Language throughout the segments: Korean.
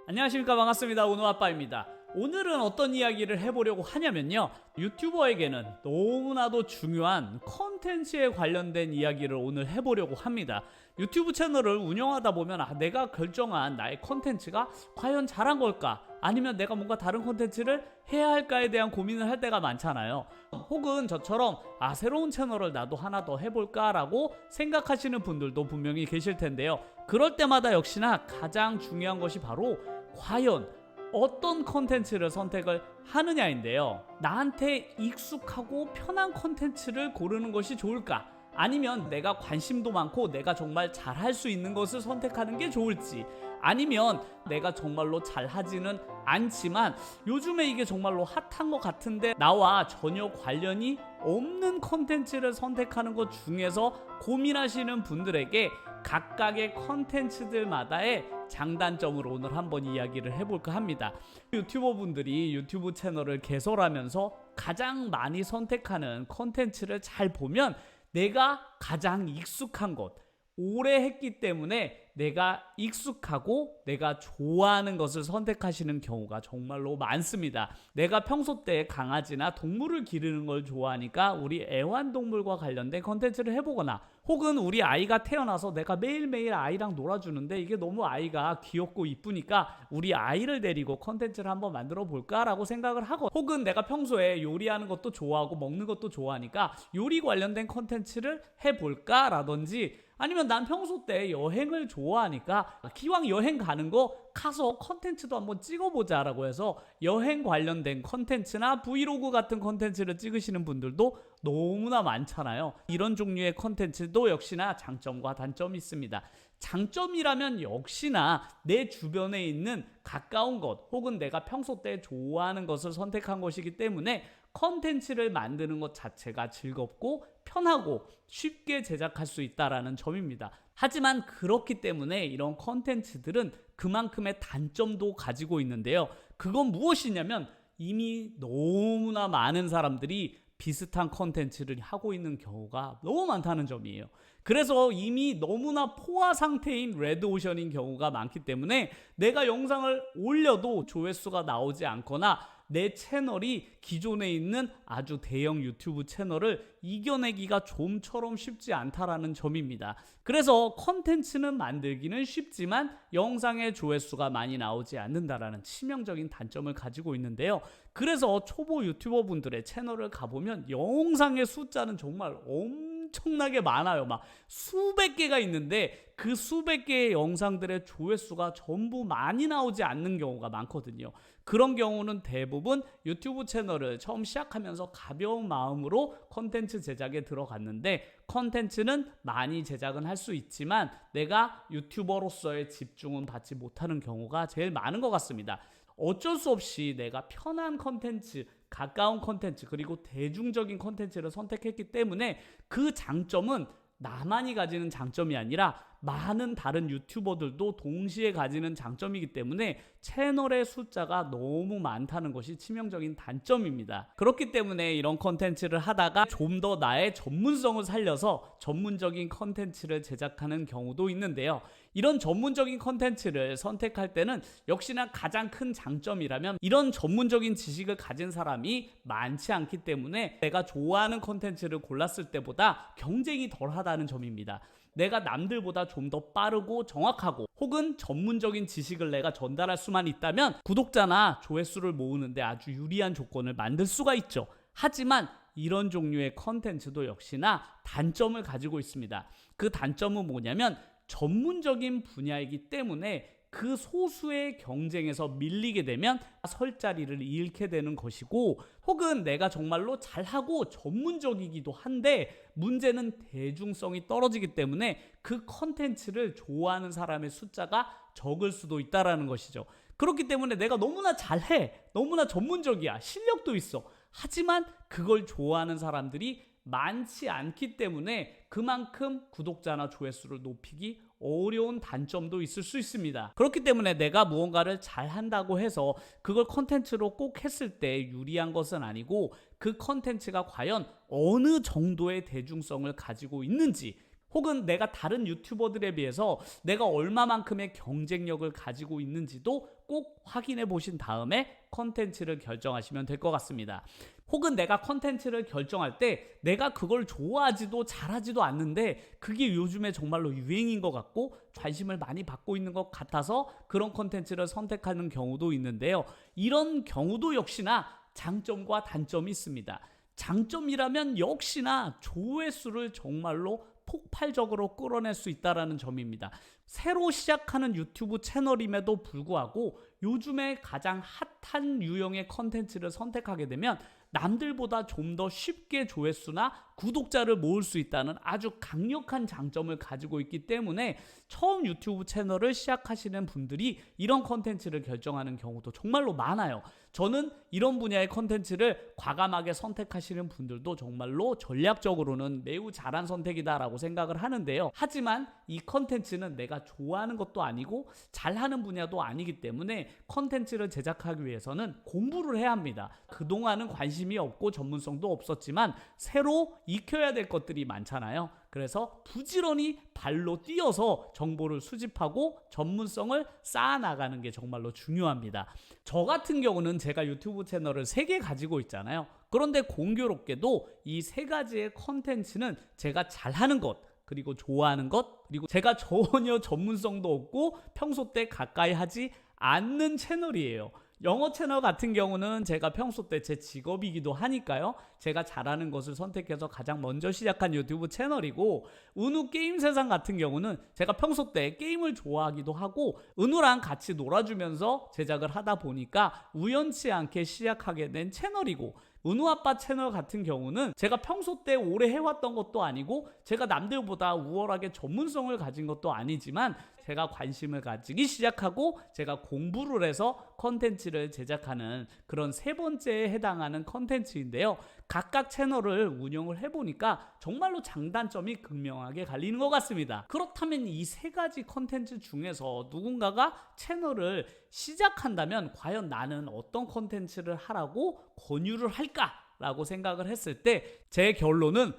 안녕하십니까, 반갑습니다. 운우아빠입니다. 오늘은 어떤 이야기를 해보려고 하냐면요, 유튜버에게는 너무나도 중요한 컨텐츠에 관련된 이야기를 오늘 해보려고 합니다. 유튜브 채널을 운영하다 보면 내가 결정한 나의 컨텐츠가 과연 잘한 걸까? 아니면 내가 뭔가 다른 컨텐츠를 해야 할까에 대한 고민을 할 때가 많잖아요. 혹은 저처럼 새로운 채널을 나도 하나 더 해볼까 라고 생각하시는 분들도 분명히 계실 텐데요. 그럴 때마다 역시나 가장 중요한 것이 바로 과연 어떤 컨텐츠를 선택을 하느냐인데요. 나한테 익숙하고 편한 컨텐츠를 고르는 것이 좋을까? 아니면 내가 관심도 많고 내가 정말 잘할 수 있는 것을 선택하는 게 좋을지, 아니면 내가 정말로 잘하지는 않지만 요즘에 이게 정말로 핫한 것 같은데 나와 전혀 관련이 없는 컨텐츠를 선택하는 것 중에서 고민하시는 분들에게 각각의 컨텐츠들마다의 장단점을 오늘 한번 이야기를 해볼까 합니다. 유튜버 분들이 유튜브 채널을 개설하면서 가장 많이 선택하는 컨텐츠를 잘 보면 내가 가장 익숙한 것, 오래 했기 때문에 내가 익숙하고 내가 좋아하는 것을 선택하시는 경우가 정말로 많습니다. 내가 평소 때 강아지나 동물을 기르는 걸 좋아하니까 우리 애완동물과 관련된 컨텐츠를 해보거나, 혹은 우리 아이가 태어나서 내가 매일매일 아이랑 놀아주는데 이게 너무 아이가 귀엽고 이쁘니까 우리 아이를 데리고 컨텐츠를 한번 만들어 볼까 라고 생각을 하고, 혹은 내가 평소에 요리하는 것도 좋아하고 먹는 것도 좋아하니까 요리 관련된 컨텐츠를 해볼까 라든지, 아니면 난 평소 때 여행을 좋아하니까 기왕 여행 가는 거 가서 컨텐츠도 한번 찍어보자 라고 해서 여행 관련된 컨텐츠나 브이로그 같은 컨텐츠를 찍으시는 분들도 너무나 많잖아요. 이런 종류의 컨텐츠도 역시나 장점과 단점이 있습니다. 장점이라면 역시나 내 주변에 있는 가까운 것, 혹은 내가 평소 때 좋아하는 것을 선택한 것이기 때문에 컨텐츠를 만드는 것 자체가 즐겁고 편하고 쉽게 제작할 수 있다는 점입니다. 하지만 그렇기 때문에 이런 컨텐츠들은 그만큼의 단점도 가지고 있는데요. 그건 무엇이냐면 이미 너무나 많은 사람들이 비슷한 컨텐츠를 하고 있는 경우가 너무 많다는 점이에요. 그래서 이미 너무나 포화 상태인 레드오션인 경우가 많기 때문에 내가 영상을 올려도 조회수가 나오지 않거나 내 채널이 기존에 있는 아주 대형 유튜브 채널을 이겨내기가 좀처럼 쉽지 않다라는 점입니다. 그래서 컨텐츠는 만들기는 쉽지만 영상의 조회수가 많이 나오지 않는다라는 치명적인 단점을 가지고 있는데요. 그래서 초보 유튜버 분들의 채널을 가보면 영상의 숫자는 정말 엄청나게 많아요. 막 수백 개가 있는데 그 수백 개의 영상들의 조회수가 전부 많이 나오지 않는 경우가 많거든요. 그런 경우는 대부분 유튜브 채널을 처음 시작하면서 가벼운 마음으로 컨텐츠 제작에 들어갔는데, 컨텐츠는 많이 제작은 할 수 있지만 내가 유튜버로서의 집중은 받지 못하는 경우가 제일 많은 것 같습니다. 어쩔 수 없이 내가 편한 컨텐츠, 가까운 컨텐츠, 그리고 대중적인 컨텐츠를 선택했기 때문에 그 장점은 나만이 가지는 장점이 아니라 많은 다른 유튜버들도 동시에 가지는 장점이기 때문에 채널의 숫자가 너무 많다는 것이 치명적인 단점입니다. 그렇기 때문에 이런 컨텐츠를 하다가 좀 더 나의 전문성을 살려서 전문적인 컨텐츠를 제작하는 경우도 있는데요. 이런 전문적인 컨텐츠를 선택할 때는 역시나 가장 큰 장점이라면 이런 전문적인 지식을 가진 사람이 많지 않기 때문에 내가 좋아하는 컨텐츠를 골랐을 때보다 경쟁이 덜하다는 점입니다. 내가 남들보다 좀 더 빠르고 정확하고 혹은 전문적인 지식을 내가 전달할 수만 있다면 구독자나 조회수를 모으는데 아주 유리한 조건을 만들 수가 있죠. 하지만 이런 종류의 컨텐츠도 역시나 단점을 가지고 있습니다. 그 단점은 뭐냐면 전문적인 분야이기 때문에 그 소수의 경쟁에서 밀리게 되면 설 자리를 잃게 되는 것이고, 혹은 내가 정말로 잘하고 전문적이기도 한데 문제는 대중성이 떨어지기 때문에 그 컨텐츠를 좋아하는 사람의 숫자가 적을 수도 있다는 것이죠. 그렇기 때문에 내가 너무나 잘해, 너무나 전문적이야, 실력도 있어. 하지만 그걸 좋아하는 사람들이 많지 않기 때문에 그만큼 구독자나 조회수를 높이기 어려운 단점도 있을 수 있습니다. 그렇기 때문에 내가 무언가를 잘한다고 해서 그걸 컨텐츠로 꼭 했을 때 유리한 것은 아니고, 그 컨텐츠가 과연 어느 정도의 대중성을 가지고 있는지, 혹은 내가 다른 유튜버들에 비해서 내가 얼마만큼의 경쟁력을 가지고 있는지도 꼭 확인해 보신 다음에 컨텐츠를 결정하시면 될 것 같습니다. 혹은 내가 컨텐츠를 결정할 때 내가 그걸 좋아하지도 잘하지도 않는데 그게 요즘에 정말로 유행인 것 같고 관심을 많이 받고 있는 것 같아서 그런 컨텐츠를 선택하는 경우도 있는데요. 이런 경우도 역시나 장점과 단점이 있습니다. 장점이라면 역시나 조회수를 정말로 폭발적으로 끌어낼 수 있다는 점입니다. 새로 시작하는 유튜브 채널임에도 불구하고 요즘에 가장 핫한 유형의 컨텐츠를 선택하게 되면 남들보다 좀 더 쉽게 조회수나 구독자를 모을 수 있다는 아주 강력한 장점을 가지고 있기 때문에 처음 유튜브 채널을 시작하시는 분들이 이런 컨텐츠를 결정하는 경우도 정말로 많아요. 저는 이런 분야의 컨텐츠를 과감하게 선택하시는 분들도 정말로 전략적으로는 매우 잘한 선택이다라고 생각을 하는데요. 하지만 이 컨텐츠는 내가 좋아하는 것도 아니고 잘하는 분야도 아니기 때문에 컨텐츠를 제작하기 위해서는 공부를 해야 합니다. 그동안은 관심이 없고 전문성도 없었지만 새로 익혀야 될 것들이 많잖아요. 그래서 부지런히 발로 뛰어서 정보를 수집하고 전문성을 쌓아나가는 게 정말로 중요합니다. 저 같은 경우는 제가 유튜브 채널을 3개 가지고 있잖아요. 그런데 공교롭게도 이 3가지의 컨텐츠는 제가 잘하는 것, 그리고 좋아하는 것, 그리고 제가 전혀 전문성도 없고 평소 때 가까이 하지 않는 채널이에요. 영어 채널 같은 경우는 제가 평소 때 제 직업이기도 하니까요. 제가 잘하는 것을 선택해서 가장 먼저 시작한 유튜브 채널이고, 은우 게임 세상 같은 경우는 제가 평소 때 게임을 좋아하기도 하고 은우랑 같이 놀아주면서 제작을 하다 보니까 우연치 않게 시작하게 된 채널이고, 은우 아빠 채널 같은 경우는 제가 평소 때 오래 해왔던 것도 아니고 제가 남들보다 우월하게 전문성을 가진 것도 아니지만 제가 관심을 가지기 시작하고 제가 공부를 해서 컨텐츠를 제작하는 그런 3번째에 해당하는 컨텐츠인데요. 각각 채널을 운영을 해보니까 정말로 장단점이 극명하게 갈리는 것 같습니다. 그렇다면 이 3가지 컨텐츠 중에서 누군가가 채널을 시작한다면 과연 나는 어떤 컨텐츠를 하라고 권유를 할까? 라고 생각을 했을 때 제 결론은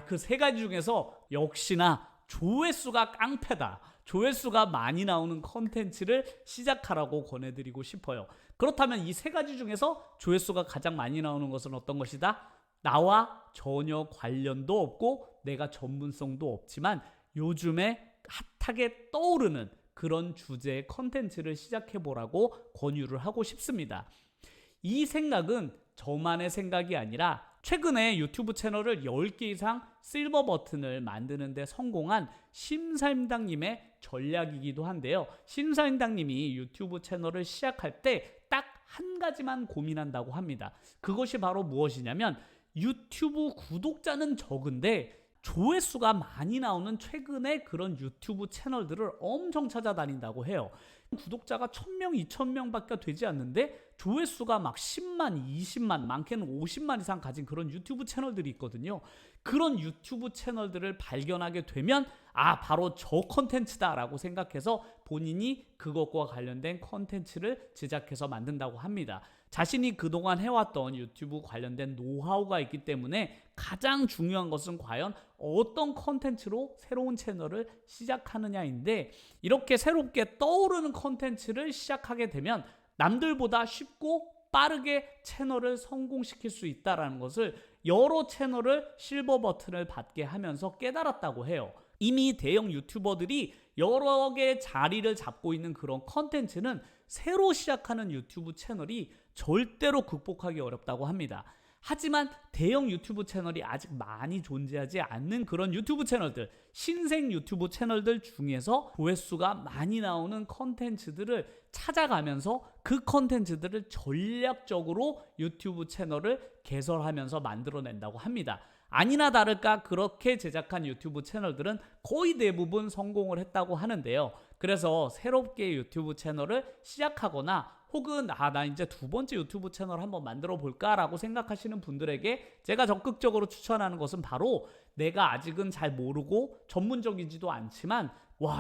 그 3가지 중에서 역시나 조회수가 깡패다. 조회수가 많이 나오는 컨텐츠를 시작하라고 권해드리고 싶어요. 그렇다면 이 3가지 중에서 조회수가 가장 많이 나오는 것은 어떤 것이다? 나와 전혀 관련도 없고 내가 전문성도 없지만 요즘에 핫하게 떠오르는 그런 주제의 컨텐츠를 시작해보라고 권유를 하고 싶습니다. 이 생각은 저만의 생각이 아니라 최근에 유튜브 채널을 10개 이상 실버 버튼을 만드는 데 성공한 심사임당님의 전략이기도 한데요. 심사임당님이 유튜브 채널을 시작할 때 딱 한 가지만 고민한다고 합니다. 그것이 바로 무엇이냐면 유튜브 구독자는 적은데 조회수가 많이 나오는 최근에 그런 유튜브 채널들을 엄청 찾아다닌다고 해요. 구독자가 1000명, 2000명밖에 되지 않는데 조회수가 막 10만, 20만, 많게는 50만 이상 가진 그런 유튜브 채널들이 있거든요. 그런 유튜브 채널들을 발견하게 되면 바로 저 컨텐츠다 라고 생각해서 본인이 그것과 관련된 컨텐츠를 제작해서 만든다고 합니다. 자신이 그동안 해왔던 유튜브 관련된 노하우가 있기 때문에 가장 중요한 것은 과연 어떤 컨텐츠로 새로운 채널을 시작하느냐인데, 이렇게 새롭게 떠오르는 컨텐츠를 시작하게 되면 남들보다 쉽고 빠르게 채널을 성공시킬 수 있다는 것을 여러 채널을 실버 버튼을 받게 하면서 깨달았다고 해요. 이미 대형 유튜버들이 여러 개의 자리를 잡고 있는 그런 컨텐츠는 새로 시작하는 유튜브 채널이 절대로 극복하기 어렵다고 합니다. 하지만 대형 유튜브 채널이 아직 많이 존재하지 않는 그런 유튜브 채널들, 신생 유튜브 채널들 중에서 조회수가 많이 나오는 컨텐츠들을 찾아가면서 그 컨텐츠들을 전략적으로 유튜브 채널을 개설하면서 만들어낸다고 합니다. 아니나 다를까 그렇게 제작한 유튜브 채널들은 거의 대부분 성공을 했다고 하는데요. 그래서 새롭게 유튜브 채널을 시작하거나 혹은 나 이제 2번째 유튜브 채널 한번 만들어 볼까 라고 생각하시는 분들에게 제가 적극적으로 추천하는 것은 바로 내가 아직은 잘 모르고 전문적이지도 않지만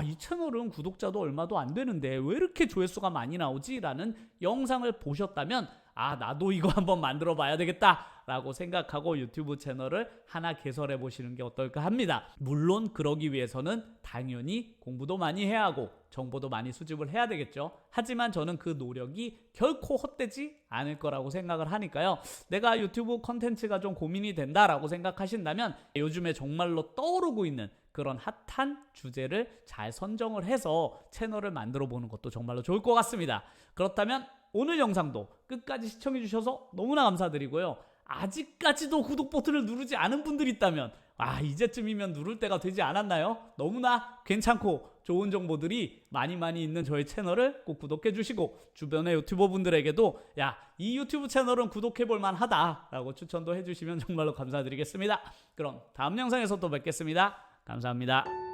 이 채널은 구독자도 얼마도 안 되는데 왜 이렇게 조회수가 많이 나오지? 라는 영상을 보셨다면 아, 나도 이거 한번 만들어 봐야 되겠다 라고 생각하고 유튜브 채널을 하나 개설해 보시는 게 어떨까 합니다. 물론 그러기 위해서는 당연히 공부도 많이 해야 하고 정보도 많이 수집을 해야 되겠죠. 하지만 저는 그 노력이 결코 헛되지 않을 거라고 생각을 하니까요. 내가 유튜브 컨텐츠가 좀 고민이 된다라고 생각하신다면 요즘에 정말로 떠오르고 있는 그런 핫한 주제를 잘 선정을 해서 채널을 만들어 보는 것도 정말로 좋을 것 같습니다. 그렇다면 오늘 영상도 끝까지 시청해 주셔서 너무나 감사드리고요. 아직까지도 구독 버튼을 누르지 않은 분들이 있다면 이제쯤이면 누를 때가 되지 않았나요? 너무나 괜찮고 좋은 정보들이 많이 있는 저희 채널을 꼭 구독해 주시고 주변의 유튜버 분들에게도 이 유튜브 채널은 구독해 볼 만하다 라고 추천도 해주시면 정말로 감사드리겠습니다. 그럼 다음 영상에서 또 뵙겠습니다. 감사합니다.